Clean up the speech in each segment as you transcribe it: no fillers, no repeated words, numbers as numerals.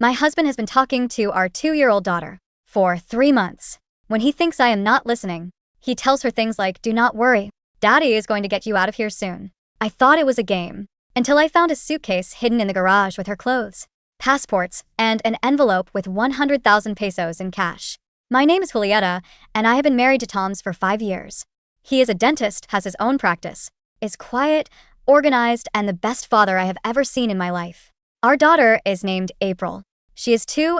My husband has been talking to our 2-year-old daughter for 3 months. When he thinks I am not listening, he tells her things like, "Do not worry, Daddy is going to get you out of here soon." I thought it was a game, until I found a suitcase hidden in the garage with her clothes, passports, and an envelope with 100,000 pesos in cash. My name is Julieta, and I have been married to Tom's for 5 years. He is a dentist, has his own practice, is quiet, organized, and the best father I have ever seen in my life. Our daughter is named April. She is 2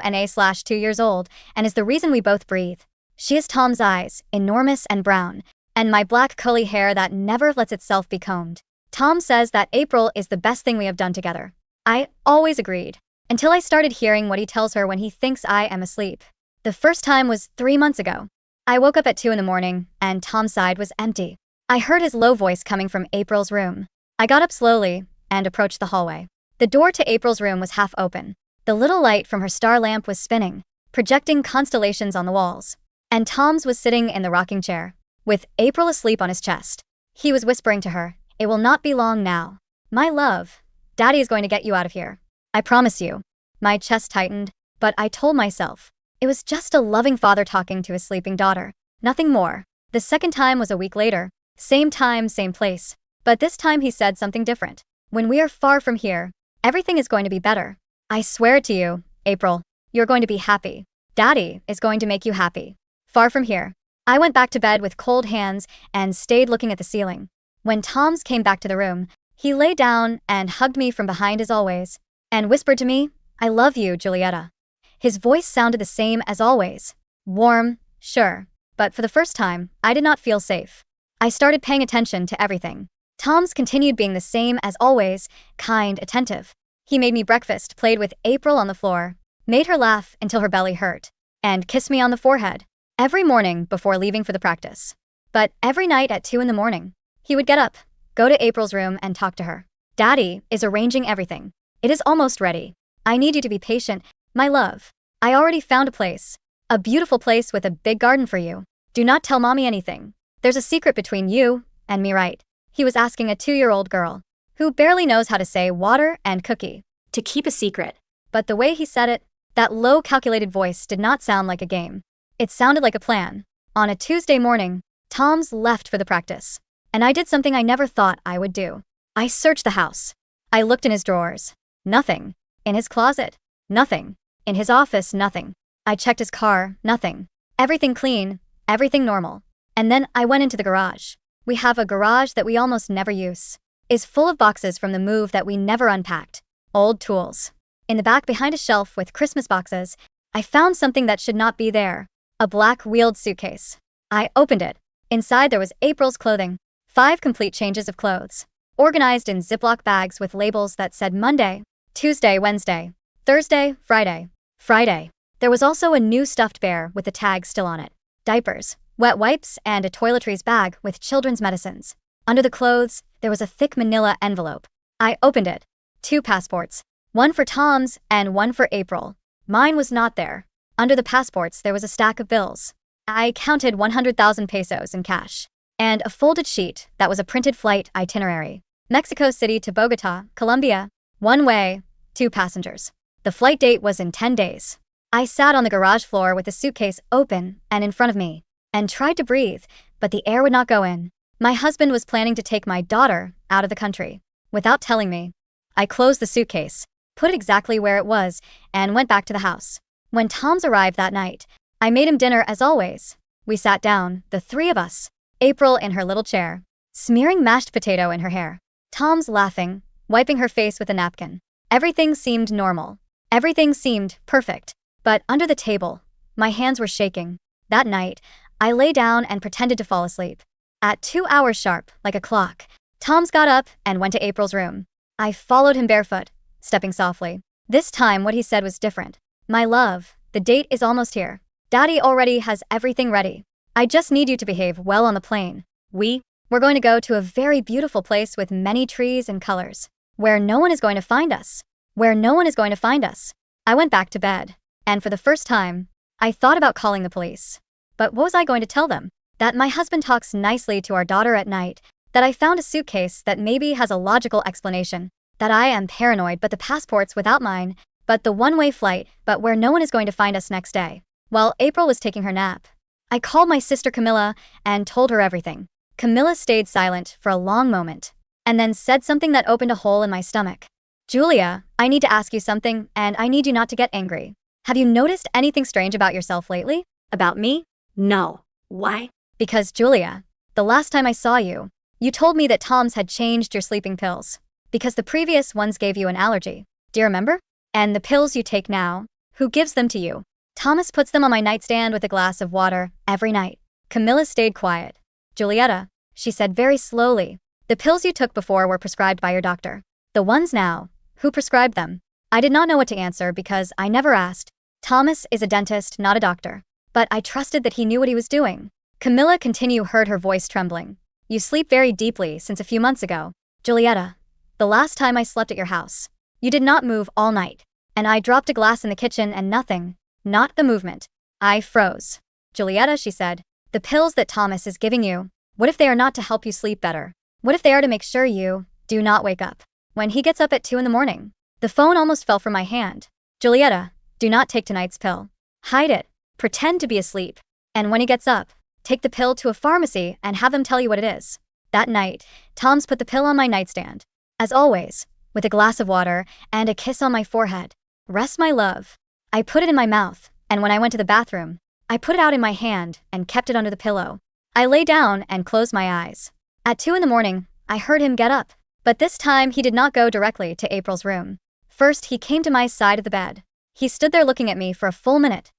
years old and is the reason we both breathe. She has Tom's eyes, enormous and brown, and my black curly hair that never lets itself be combed. Tom says that April is the best thing we have done together. I always agreed, until I started hearing what he tells her when he thinks I am asleep. The first time was 3 months ago. I woke up at 2 in the morning, and Tom's side was empty. I heard his low voice coming from April's room. I got up slowly and approached the hallway. The door to April's room was half open. The little light from her star lamp was spinning, projecting constellations on the walls. And Tom's was sitting in the rocking chair, with April asleep on his chest. He was whispering to her, "It will not be long now. My love, Daddy is going to get you out of here. I promise you." My chest tightened, but I told myself, it was just a loving father talking to his sleeping daughter. Nothing more. The second time was a week later. Same time, same place. But this time he said something different. "When we are far from here, everything is going to be better. I swear to you, April, you're going to be happy. Daddy is going to make you happy. Far from here." I went back to bed with cold hands and stayed looking at the ceiling. When Tom's came back to the room, he lay down and hugged me from behind as always, and whispered to me, "I love you, Julieta." His voice sounded the same as always. Warm, sure, but for the first time, I did not feel safe. I started paying attention to everything. Tom's continued being the same as always, kind, attentive. He made me breakfast, played with April on the floor, made her laugh until her belly hurt, and kissed me on the forehead. Every morning before leaving for the practice. But every night at 2 in the morning, he would get up, go to April's room and talk to her. "Daddy is arranging everything. It is almost ready. I need you to be patient, my love. I already found a place. A beautiful place with a big garden for you. Do not tell mommy anything. There's a secret between you and me, right?" He was asking a 2-year-old girl, who barely knows how to say water and cookie, to keep a secret. But the way he said it, that low calculated voice did not sound like a game. It sounded like a plan. On a Tuesday morning, Tom's left for the practice, and I did something I never thought I would do. I searched the house. I looked in his drawers. Nothing. In his closet. Nothing. In his office, nothing. I checked his car, nothing. Everything clean, everything normal. And then I went into the garage. We have a garage that we almost never use. Is full of boxes from the move that we never unpacked. Old tools. In the back behind a shelf with Christmas boxes, I found something that should not be there. A black wheeled suitcase. I opened it. Inside there was April's clothing. 5 complete changes of clothes. Organized in Ziploc bags with labels that said Monday, Tuesday, Wednesday, Thursday, Friday. Friday. There was also a new stuffed bear with the tag still on it. Diapers, wet wipes, and a toiletries bag with children's medicines. Under the clothes, there was a thick manila envelope. I opened it. 2 passports. One for Tom's and one for April. Mine was not there. Under the passports, there was a stack of bills. I counted 100,000 pesos in cash. And a folded sheet that was a printed flight itinerary. Mexico City to Bogota, Colombia. 1 way, 2 passengers. The flight date was in 10 days. I sat on the garage floor with the suitcase open and in front of me, and tried to breathe, but the air would not go in. My husband was planning to take my daughter out of the country, without telling me. I closed the suitcase, put it exactly where it was, and went back to the house. When Tom's arrived that night, I made him dinner as always. We sat down, the 3 of us, April in her little chair, smearing mashed potato in her hair. Tom's laughing, wiping her face with a napkin. Everything seemed normal. Everything seemed perfect. But under the table, my hands were shaking. That night, I lay down and pretended to fall asleep. At 2 hours sharp, like a clock, Tom's got up and went to April's room. I followed him barefoot, stepping softly. This time what he said was different. "My love, the date is almost here. Daddy already has everything ready. I just need you to behave well on the plane. We're going to go to a very beautiful place with many trees and colors, where no one is going to find us. Where no one is going to find us." I went back to bed, and for the first time, I thought about calling the police. But what was I going to tell them? That my husband talks nicely to our daughter at night, that I found a suitcase that maybe has a logical explanation, that I am paranoid but the passports without mine but the one-way flight, but where no one is going to find us next day. While April was taking her nap, I called my sister Camilla and told her everything. Camilla stayed silent for a long moment, and then said something that opened a hole in my stomach. Julia, I need to ask you something, and I need you not to get angry. Have you noticed anything strange about yourself lately? About me? No. Why? Because Julia, the last time I saw you, you told me that Tom's had changed your sleeping pills. Because the previous ones gave you an allergy. Do you remember? And the pills you take now, who gives them to you? Thomas puts them on my nightstand with a glass of water every night. Camilla stayed quiet. Julietta, she said very slowly, the pills you took before were prescribed by your doctor. The ones now, who prescribed them? I did not know what to answer because I never asked. Thomas is a dentist, not a doctor. But I trusted that he knew what he was doing. Camilla heard her voice trembling. You sleep very deeply since a few months ago. Julietta, the last time I slept at your house, you did not move all night. And I dropped a glass in the kitchen and nothing. Not the movement. I froze. Julietta, she said, the pills that Thomas is giving you, what if they are not to help you sleep better? What if they are to make sure you do not wake up when he gets up at 2 in the morning? The phone almost fell from my hand. Julietta, do not take tonight's pill. Hide it. Pretend to be asleep. And when he gets up, take the pill to a pharmacy and have them tell you what it is. That night, Tom's put the pill on my nightstand. As always, with a glass of water and a kiss on my forehead. Rest, my love. I put it in my mouth, and when I went to the bathroom, I put it out in my hand and kept it under the pillow. I lay down and closed my eyes. At 2 in the morning, I heard him get up. But this time he did not go directly to April's room. First, he came to my side of the bed. He stood there looking at me for a full minute.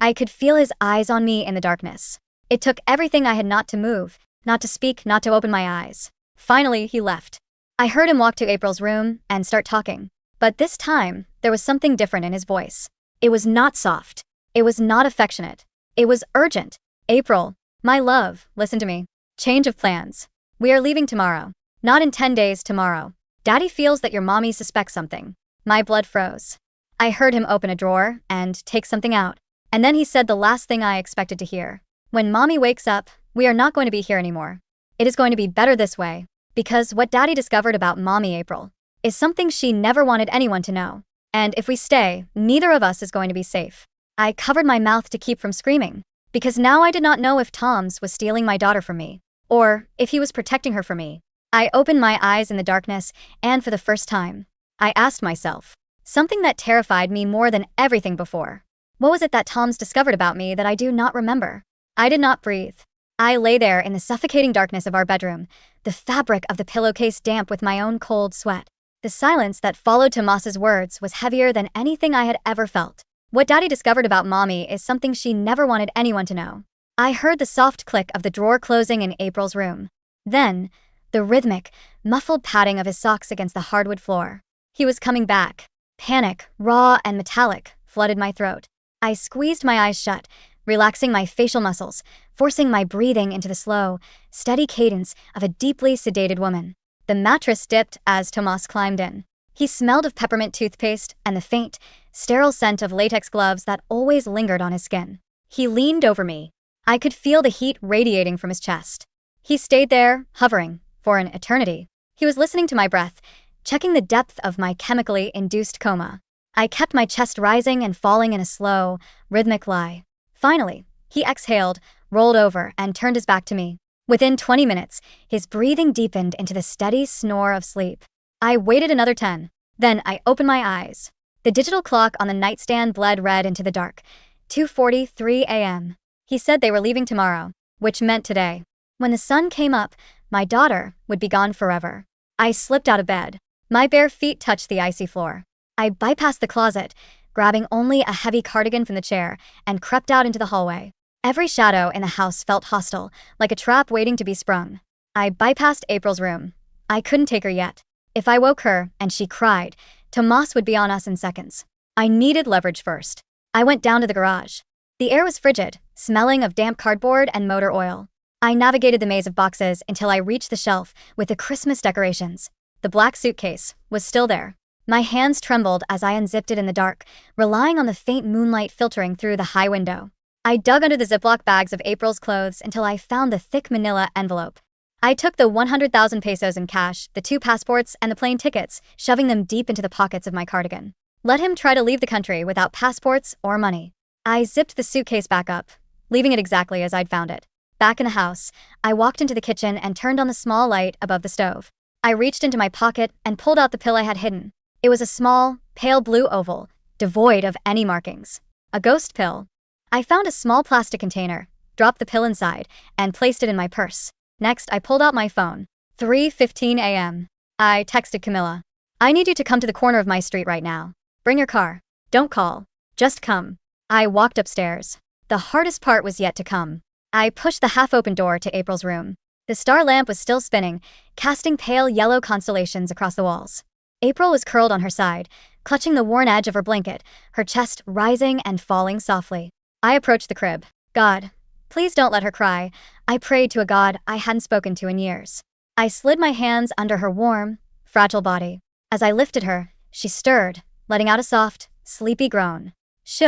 I could feel his eyes on me in the darkness. It took everything I had not to move, not to speak, not to open my eyes. Finally, he left. I heard him walk to April's room and start talking. But this time, there was something different in his voice. It was not soft. It was not affectionate. It was urgent. April, my love, listen to me. Change of plans. We are leaving tomorrow. Not in 10 days tomorrow. Daddy feels that your mommy suspects something. My blood froze. I heard him open a drawer and take something out. And then he said the last thing I expected to hear. When mommy wakes up, we are not going to be here anymore. It is going to be better this way. Because what daddy discovered about mommy April is something she never wanted anyone to know. And if we stay, neither of us is going to be safe. I covered my mouth to keep from screaming. Because now I did not know if Tom's was stealing my daughter from me. Or if he was protecting her from me. I opened my eyes in the darkness, and for the first time, I asked myself something that terrified me more than everything before. What was it that Tom's discovered about me that I do not remember? I did not breathe. I lay there in the suffocating darkness of our bedroom, the fabric of the pillowcase damp with my own cold sweat. The silence that followed Tomas's words was heavier than anything I had ever felt. What Daddy discovered about Mommy is something she never wanted anyone to know. I heard the soft click of the drawer closing in April's room. Then, the rhythmic, muffled padding of his socks against the hardwood floor. He was coming back. Panic, raw and metallic, flooded my throat. I squeezed my eyes shut, relaxing my facial muscles, forcing my breathing into the slow, steady cadence of a deeply sedated woman. The mattress dipped as Tomas climbed in. He smelled of peppermint toothpaste and the faint, sterile scent of latex gloves that always lingered on his skin. He leaned over me. I could feel the heat radiating from his chest. He stayed there, hovering, for an eternity. He was listening to my breath, checking the depth of my chemically induced coma. I kept my chest rising and falling in a slow, rhythmic lie. Finally, he exhaled, rolled over, and turned his back to me. Within 20 minutes, his breathing deepened into the steady snore of sleep. I waited another 10. Then I opened my eyes. The digital clock on the nightstand bled red into the dark. 2:43 a.m. He said they were leaving tomorrow, which meant today. When the sun came up, my daughter would be gone forever. I slipped out of bed. My bare feet touched the icy floor. I bypassed the closet, grabbing only a heavy cardigan from the chair, and crept out into the hallway. Every shadow in the house felt hostile, like a trap waiting to be sprung. I bypassed April's room. I couldn't take her yet. If I woke her and she cried, Tomas would be on us in seconds. I needed leverage first. I went down to the garage. The air was frigid, smelling of damp cardboard and motor oil. I navigated the maze of boxes until I reached the shelf with the Christmas decorations. The black suitcase was still there. My hands trembled as I unzipped it in the dark, relying on the faint moonlight filtering through the high window. I dug under the Ziploc bags of April's clothes until I found the thick manila envelope. I took the 100,000 pesos in cash, the 2 passports, and the plane tickets, shoving them deep into the pockets of my cardigan. Let him try to leave the country without passports or money. I zipped the suitcase back up, leaving it exactly as I'd found it. Back in the house, I walked into the kitchen and turned on the small light above the stove. I reached into my pocket and pulled out the pill I had hidden. It was a small, pale blue oval, devoid of any markings. A ghost pill. I found a small plastic container, dropped the pill inside, and placed it in my purse. Next, I pulled out my phone. 3:15 a.m. I texted Camilla. I need you to come to the corner of my street right now. Bring your car. Don't call. Just come. I walked upstairs. The hardest part was yet to come. I pushed the half-open door to April's room. The star lamp was still spinning, casting pale yellow constellations across the walls. April was curled on her side, clutching the worn edge of her blanket, her chest rising and falling softly. I approached the crib. God, please don't let her cry. I prayed to a God I hadn't spoken to in years. I slid my hands under her warm, fragile body. As I lifted her, she stirred, letting out a soft, sleepy groan. Shh.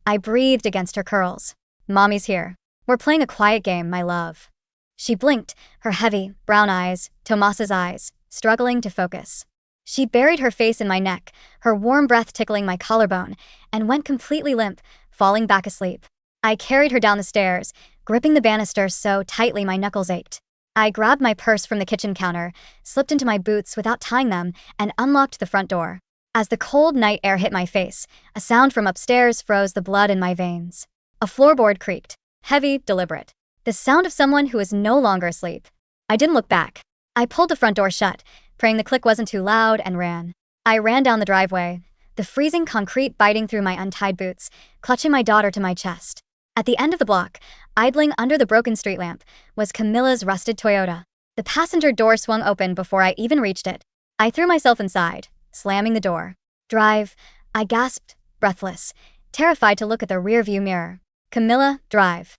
I breathed against her curls. Mommy's here. We're playing a quiet game, my love. She blinked, her heavy, brown eyes, Tomas's eyes, struggling to focus. She buried her face in my neck, her warm breath tickling my collarbone, and went completely limp, falling back asleep. I carried her down the stairs, gripping the banister so tightly my knuckles ached. I grabbed my purse from the kitchen counter, slipped into my boots without tying them, and unlocked the front door. As the cold night air hit my face, a sound from upstairs froze the blood in my veins. A floorboard creaked, heavy, deliberate. The sound of someone who was no longer asleep. I didn't look back. I pulled the front door shut, praying the click wasn't too loud, and ran. I ran down the driveway, the freezing concrete biting through my untied boots, clutching my daughter to my chest. At the end of the block, idling under the broken street lamp, was Camilla's rusted Toyota. The passenger door swung open before I even reached it. I threw myself inside, slamming the door. Drive, I gasped, breathless, terrified to look at the rearview mirror. Camilla, drive.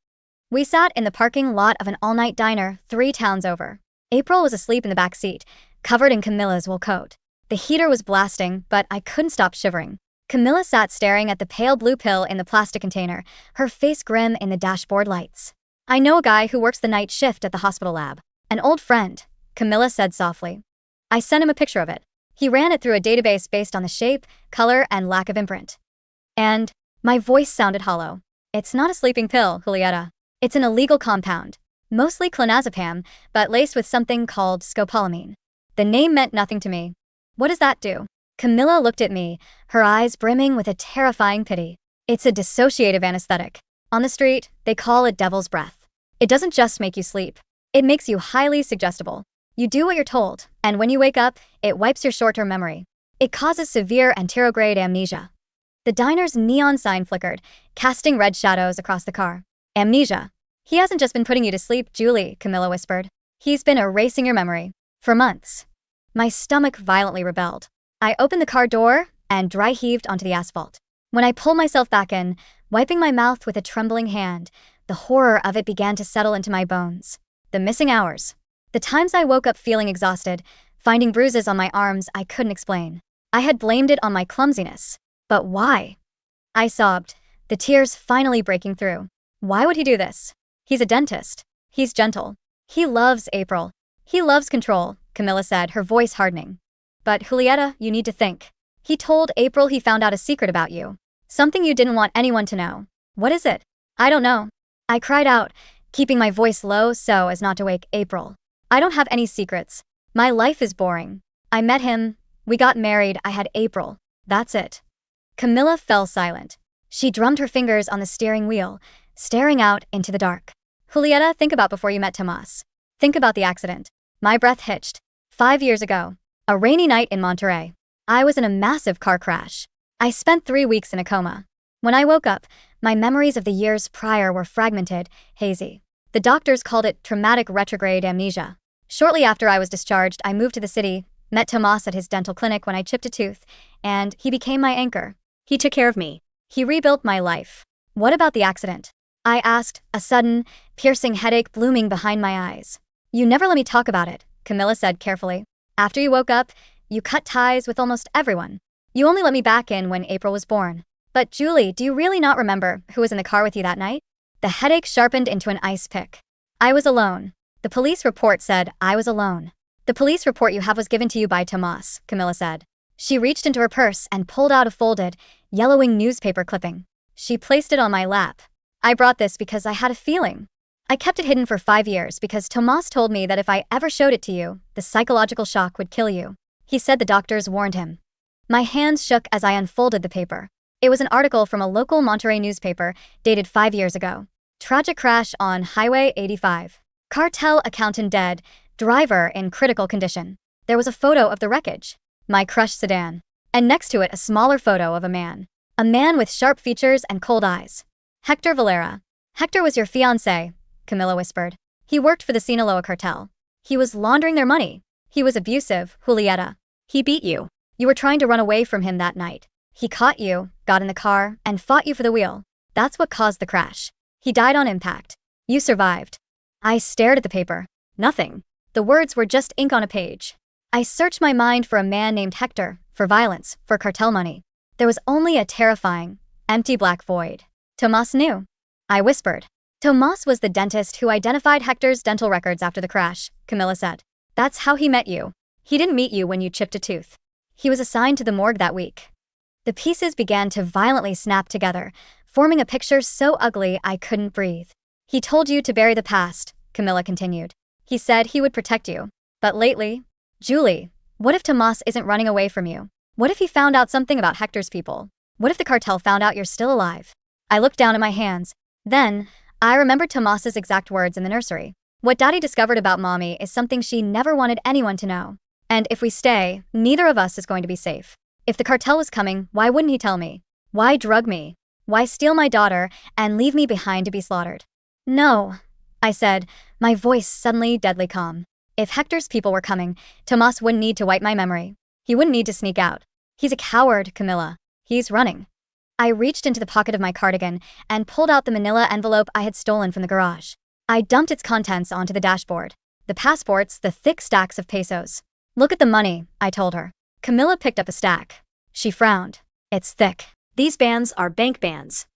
We sat in the parking lot of an all-night diner 3 towns over. April was asleep in the back seat, covered in Camilla's wool coat. The heater was blasting, but I couldn't stop shivering. Camilla sat staring at the pale blue pill in the plastic container, her face grim in the dashboard lights. I know a guy who works the night shift at the hospital lab. An old friend, Camilla said softly. I sent him a picture of it. He ran it through a database based on the shape, color, and lack of imprint. And my voice sounded hollow. It's not a sleeping pill, Julieta. It's an illegal compound, mostly clonazepam, but laced with something called scopolamine. The name meant nothing to me. What does that do? Camilla looked at me, her eyes brimming with a terrifying pity. It's a dissociative anesthetic. On the street, they call it devil's breath. It doesn't just make you sleep. It makes you highly suggestible. You do what you're told, and when you wake up, it wipes your short-term memory. It causes severe anterograde amnesia. The diner's neon sign flickered, casting red shadows across the car. Amnesia. He hasn't just been putting you to sleep, Julie, Camilla whispered. He's been erasing your memory. For months. My stomach violently rebelled. I opened the car door and dry heaved onto the asphalt. When I pulled myself back in, wiping my mouth with a trembling hand, the horror of it began to settle into my bones. The missing hours. The times I woke up feeling exhausted, finding bruises on my arms I couldn't explain. I had blamed it on my clumsiness. But why? I sobbed, the tears finally breaking through. Why would he do this? He's a dentist. He's gentle. He loves April. He loves control, Camilla said, her voice hardening. But Julieta, you need to think. He told April he found out a secret about you. Something you didn't want anyone to know. What is it? I don't know. I cried out, keeping my voice low so as not to wake April. I don't have any secrets. My life is boring. I met him. We got married. I had April. That's it. Camilla fell silent. She drummed her fingers on the steering wheel, staring out into the dark. Julieta, think about before you met Tomas. Think about the accident. My breath hitched. 5 years ago. A rainy night in Monterey. I was in a massive car crash. I spent 3 weeks in a coma. When I woke up, my memories of the years prior were fragmented, hazy. The doctors called it traumatic retrograde amnesia. Shortly after I was discharged, I moved to the city, met Tomas at his dental clinic when I chipped a tooth, and he became my anchor. He took care of me. He rebuilt my life. What about the accident? I asked, a sudden, piercing headache blooming behind my eyes. You never let me talk about it, Camilla said carefully. After you woke up, you cut ties with almost everyone. You only let me back in when April was born. But Julie, do you really not remember who was in the car with you that night? The headache sharpened into an ice pick. I was alone. The police report said I was alone. The police report you have was given to you by Tomas, Camilla said. She reached into her purse and pulled out a folded, yellowing newspaper clipping. She placed it on my lap. I brought this because I had a feeling. I kept it hidden for 5 years because Tomas told me that if I ever showed it to you, the psychological shock would kill you. He said the doctors warned him. My hands shook as I unfolded the paper. It was an article from a local Monterrey newspaper dated 5 years ago. Tragic crash on Highway 85. Cartel accountant dead, driver in critical condition. There was a photo of the wreckage. My crushed sedan. And next to it a smaller photo of a man. A man with sharp features and cold eyes. Hector Valera. Hector was your fiancé, Camilla whispered. He worked for the Sinaloa cartel. He was laundering their money. He was abusive, Julieta. He beat you. You were trying to run away from him that night. He caught you, got in the car, and fought you for the wheel. That's what caused the crash. He died on impact. You survived. I stared at the paper. Nothing. The words were just ink on a page. I searched my mind for a man named Hector, for violence, for cartel money. There was only a terrifying, empty black void. Tomas knew. I whispered. Tomas was the dentist who identified Hector's dental records after the crash, Camilla said. That's how he met you. He didn't meet you when you chipped a tooth. He was assigned to the morgue that week. The pieces began to violently snap together, forming a picture so ugly I couldn't breathe. He told you to bury the past, Camilla continued. He said he would protect you. But lately, Julie, what if Tomas isn't running away from you? What if he found out something about Hector's people? What if the cartel found out you're still alive? I looked down at my hands. Then, I remembered Tomas's exact words in the nursery. What Daddy discovered about Mommy is something she never wanted anyone to know. And if we stay, neither of us is going to be safe. If the cartel was coming, why wouldn't he tell me? Why drug me? Why steal my daughter and leave me behind to be slaughtered? No, I said, my voice suddenly deadly calm. If Hector's people were coming, Tomas wouldn't need to wipe my memory. He wouldn't need to sneak out. He's a coward, Camilla. He's running. I reached into the pocket of my cardigan and pulled out the manila envelope I had stolen from the garage. I dumped its contents onto the dashboard. The passports, the thick stacks of pesos. Look at the money, I told her. Camilla picked up a stack. She frowned. It's thick. These bands are bank bands.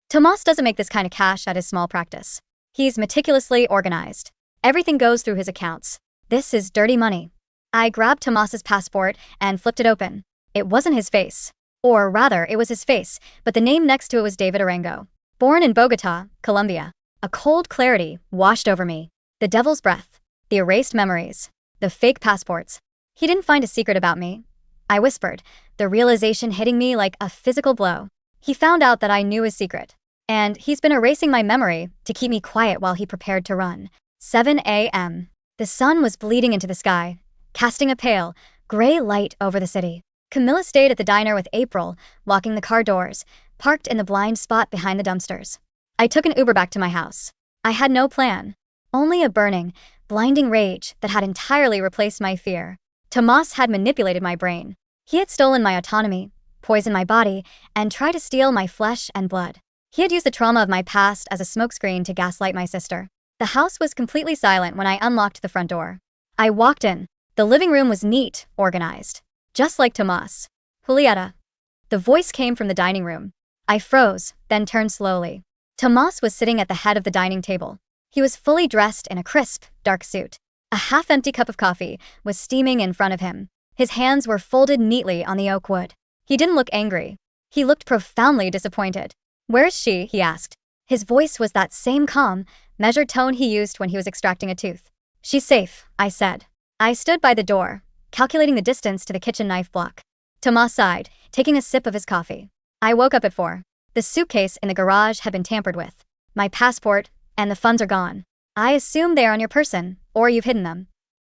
Tomas doesn't make this kind of cash at his small practice. He's meticulously organized. Everything goes through his accounts. This is dirty money. I grabbed Tomas's passport and flipped it open. It wasn't his face. Or rather, it was his face, but the name next to it was David Arango. Born in Bogota, Colombia. A cold clarity washed over me. The devil's breath. The erased memories. The fake passports. He didn't find a secret about me. I whispered, the realization hitting me like a physical blow. He found out that I knew his secret. And he's been erasing my memory to keep me quiet while he prepared to run. 7 a.m. The sun was bleeding into the sky, casting a pale, gray light over the city. Camilla stayed at the diner with April, locking the car doors, parked in the blind spot behind the dumpsters. I took an Uber back to my house. I had no plan. Only a burning, blinding rage that had entirely replaced my fear. Tomas had manipulated my brain. He had stolen my autonomy, poisoned my body, and tried to steal my flesh and blood. He had used the trauma of my past as a smokescreen to gaslight my sister. The house was completely silent when I unlocked the front door. I walked in. The living room was neat, organized. Just like Tomas. Julieta. The voice came from the dining room. I froze, then turned slowly. Tomas was sitting at the head of the dining table. He was fully dressed in a crisp, dark suit. A half-empty cup of coffee was steaming in front of him. His hands were folded neatly on the oak wood. He didn't look angry. He looked profoundly disappointed. Where is she? He asked. His voice was that same calm, measured tone he used when he was extracting a tooth. She's safe, I said. I stood by the door, calculating the distance to the kitchen knife block. Tomas sighed, taking a sip of his coffee. I woke up at 4. The suitcase in the garage had been tampered with. My passport, and the funds are gone. I assume they are on your person, or you've hidden them.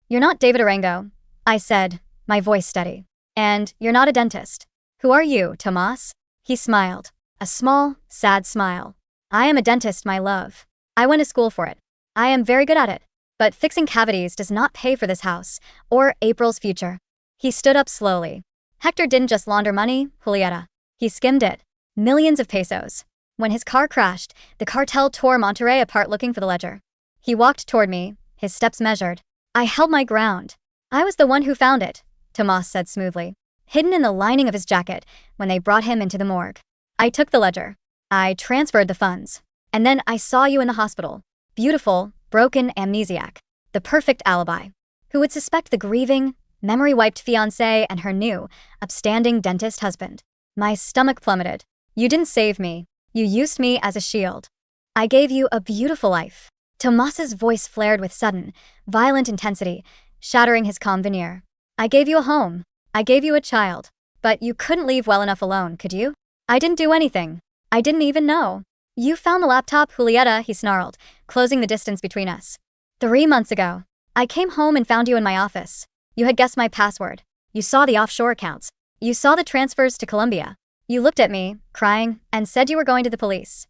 You're not David Arango, I said, my voice steady. And you're not a dentist. Who are you, Tomas? He smiled. A small, sad smile. I am a dentist, my love. I went to school for it. I am very good at it. But fixing cavities does not pay for this house, or April's future. He stood up slowly. Hector didn't just launder money, Julieta. He skimmed it. Millions of pesos. When his car crashed, the cartel tore Monterrey apart looking for the ledger. He walked toward me, his steps measured. I held my ground. I was the one who found it, Tomas said smoothly, hidden in the lining of his jacket when they brought him into the morgue. I took the ledger. I transferred the funds. And then I saw you in the hospital. Beautiful, broken amnesiac. The perfect alibi. Who would suspect the grieving, memory-wiped fiancé, and her new, upstanding dentist husband. My stomach plummeted. You didn't save me. You used me as a shield. I gave you a beautiful life. Tomas's voice flared with sudden, violent intensity, shattering his calm veneer. I gave you a home. I gave you a child. But you couldn't leave well enough alone, could you? I didn't do anything. I didn't even know. You found the laptop, Julieta, he snarled, closing the distance between us. 3 months ago. I came home and found you in my office. You had guessed my password. You saw the offshore accounts. You saw the transfers to Colombia. You looked at me, crying, and said you were going to the police.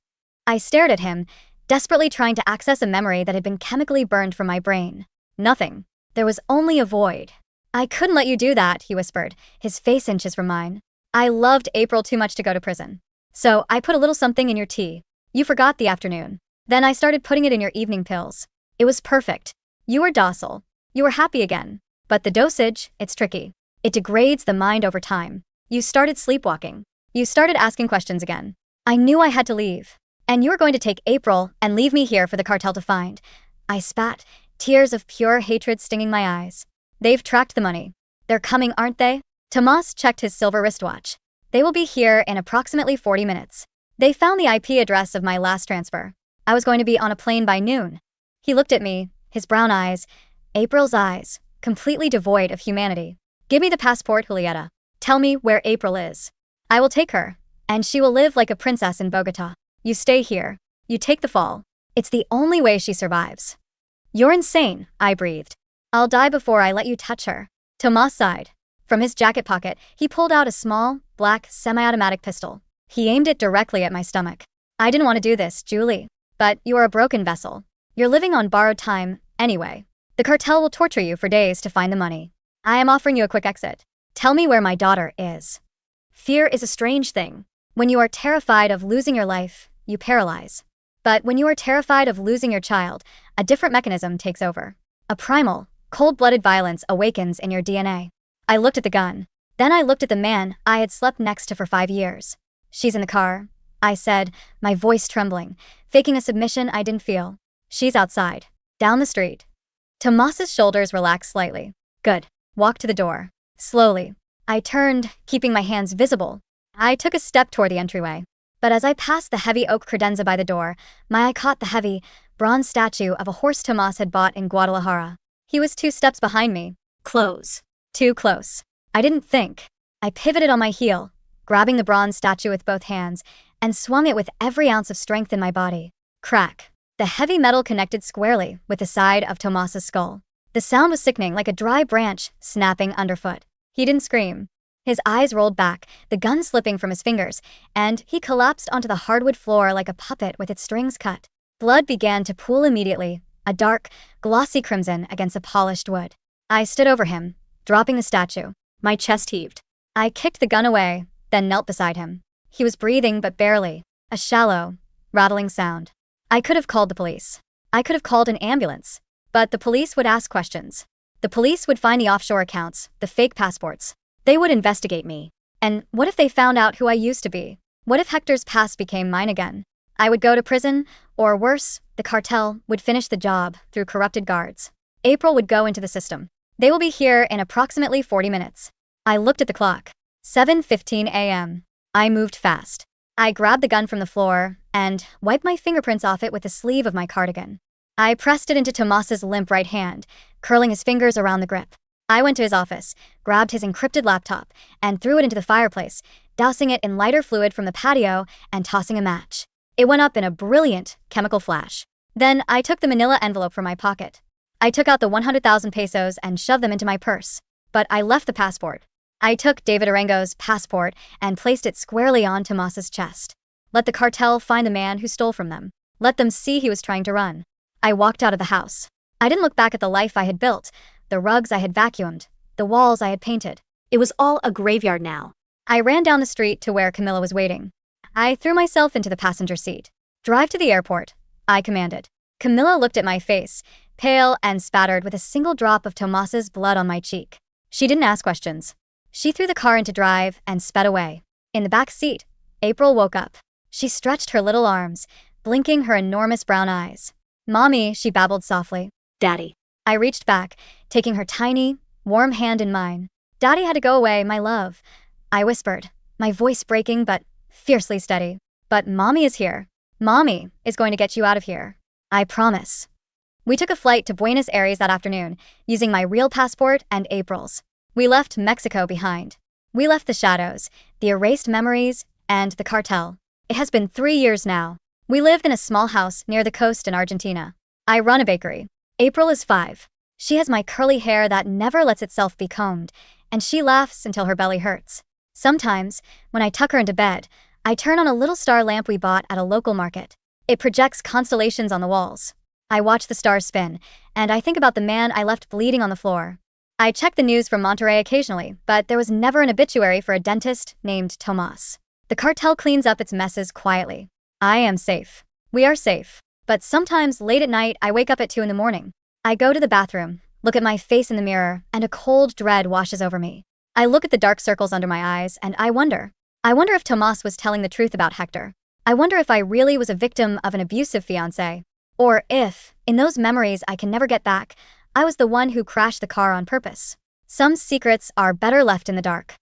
I stared at him, desperately trying to access a memory that had been chemically burned from my brain. Nothing. There was only a void. I couldn't let you do that, he whispered, his face inches from mine. I loved April too much to go to prison. So I put a little something in your tea. You forgot the afternoon. Then I started putting it in your evening pills. It was perfect. You were docile. You were happy again. But the dosage, it's tricky. It degrades the mind over time. You started sleepwalking. You started asking questions again. I knew I had to leave. And you were going to take April and leave me here for the cartel to find. I spat, tears of pure hatred stinging my eyes. They've tracked the money. They're coming, aren't they? Tomas checked his silver wristwatch. They will be here in approximately 40 minutes. They found the IP address of my last transfer. I was going to be on a plane by noon. He looked at me, his brown eyes, April's eyes, completely devoid of humanity. Give me the passport, Julieta. Tell me where April is. I will take her, and she will live like a princess in Bogota. You stay here. You take the fall. It's the only way she survives. You're insane, I breathed. I'll die before I let you touch her. Tomas sighed. From his jacket pocket, he pulled out a small, black, semi-automatic pistol. He aimed it directly at my stomach. I didn't want to do this, Julie. But you are a broken vessel. You're living on borrowed time, anyway. The cartel will torture you for days to find the money. I am offering you a quick exit. Tell me where my daughter is. Fear is a strange thing. When you are terrified of losing your life, you paralyze. But when you are terrified of losing your child, a different mechanism takes over. A primal, cold-blooded violence awakens in your DNA. I looked at the gun. Then I looked at the man I had slept next to for 5 years. She's in the car, I said, my voice trembling, faking a submission I didn't feel. She's outside. Down the street. Tomas's shoulders relaxed slightly. Good. Walk to the door. Slowly. I turned, keeping my hands visible. I took a step toward the entryway. But as I passed the heavy oak credenza by the door, my eye caught the heavy, bronze statue of a horse Tomas had bought in Guadalajara. He was 2 steps behind me. Close. Too close. I didn't think. I pivoted on my heel, grabbing the bronze statue with both hands, and swung it with every ounce of strength in my body. Crack. The heavy metal connected squarely with the side of Tomas's skull. The sound was sickening, like a dry branch snapping underfoot. He didn't scream. His eyes rolled back, the gun slipping from his fingers, and he collapsed onto the hardwood floor like a puppet with its strings cut. Blood began to pool immediately, a dark, glossy crimson against the polished wood. I stood over him, dropping the statue. My chest heaved. I kicked the gun away, then knelt beside him. He was breathing but barely, a shallow, rattling sound. I could have called the police. I could have called an ambulance. But the police would ask questions. The police would find the offshore accounts, the fake passports. They would investigate me. And what if they found out who I used to be? What if Hector's past became mine again? I would go to prison, or worse, the cartel would finish the job through corrupted guards. April would go into the system. They will be here in approximately 40 minutes. I looked at the clock. 7:15 a.m. I moved fast. I grabbed the gun from the floor and wiped my fingerprints off it with the sleeve of my cardigan. I pressed it into Tomas's limp right hand, curling his fingers around the grip. I went to his office, grabbed his encrypted laptop, and threw it into the fireplace, dousing it in lighter fluid from the patio and tossing a match. It went up in a brilliant chemical flash. Then I took the manila envelope from my pocket. I took out the 100,000 pesos and shoved them into my purse. But I left the passport. I took David Arango's passport and placed it squarely on Tomas's chest. Let the cartel find the man who stole from them. Let them see he was trying to run. I walked out of the house. I didn't look back at the life I had built, the rugs I had vacuumed, the walls I had painted. It was all a graveyard now. I ran down the street to where Camilla was waiting. I threw myself into the passenger seat. Drive to the airport, I commanded. Camilla looked at my face, pale and spattered with a single drop of Tomas's blood on my cheek. She didn't ask questions. She threw the car into drive and sped away. In the back seat, April woke up. She stretched her little arms, blinking her enormous brown eyes. Mommy, she babbled softly. Daddy. I reached back, taking her tiny, warm hand in mine. Daddy had to go away, my love, I whispered, my voice breaking but fiercely steady. But Mommy is here. Mommy is going to get you out of here. I promise. We took a flight to Buenos Aires that afternoon, using my real passport and April's. We left Mexico behind. We left the shadows, the erased memories, and the cartel. It has been 3 years now. We live in a small house near the coast in Argentina. I run a bakery. April is 5. She has my curly hair that never lets itself be combed, and she laughs until her belly hurts. Sometimes, when I tuck her into bed, I turn on a little star lamp we bought at a local market. It projects constellations on the walls. I watch the stars spin, and I think about the man I left bleeding on the floor. I check the news from Monterrey occasionally, but there was never an obituary for a dentist named Tomas. The cartel cleans up its messes quietly. I am safe. We are safe. But sometimes late at night, I wake up at 2 in the morning. I go to the bathroom, look at my face in the mirror, and a cold dread washes over me. I look at the dark circles under my eyes, and I wonder if Tomas was telling the truth about Hector. I wonder if I really was a victim of an abusive fiancé. Or if, in those memories I can never get back, I was the one who crashed the car on purpose. Some secrets are better left in the dark.